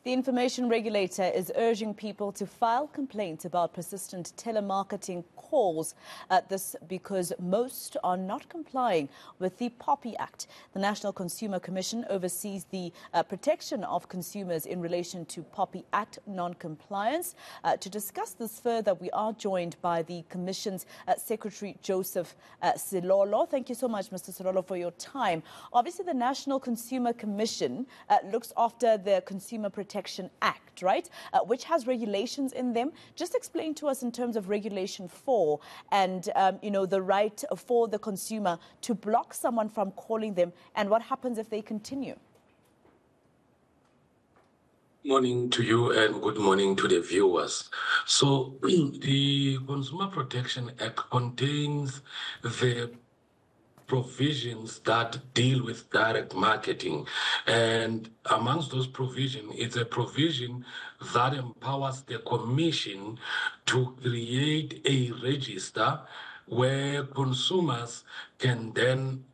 The Information Regulator is urging people to file complaints about persistent telemarketing calls. This because most are not complying with the POPI Act. The National Consumer Commission oversees the protection of consumers in relation to POPI Act non-compliance. To discuss this further, we are joined by the Commission's Secretary Joseph Silolo. Thank you so much, Mr. Silolo, for your time. Obviously, the National Consumer Commission looks after the Consumer Protection Act, right, which has regulations in them. Just explain to us in terms of Regulation 4 and, the right for the consumer to block someone from calling them and what happens if they continue. Morning to you and good morning to the viewers. So the Consumer Protection Act contains the provisions that deal with direct marketing, and amongst those provisions, it's a provision that empowers the Commission to create a register where consumers can then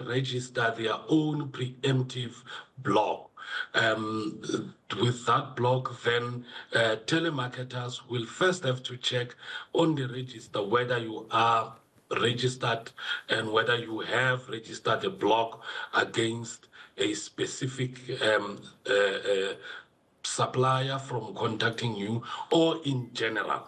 register their own preemptive block. With that block, then telemarketers will first have to check on the register whether you are registered and whether you have registered a block against a specific supplier from contacting you or in general.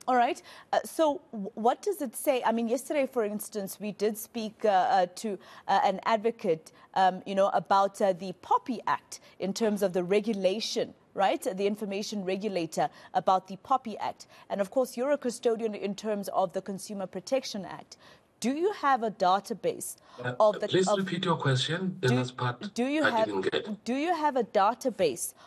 All right. So what does it say? I mean, yesterday, for instance, we did speak to an advocate, about the POPI Act in terms of the regulation, right? The Information Regulator about the POPI Act. And of course, you're a custodian in terms of the Consumer Protection Act. Do you have a database of the... Please repeat your question. The last part I didn't get. Do you have a database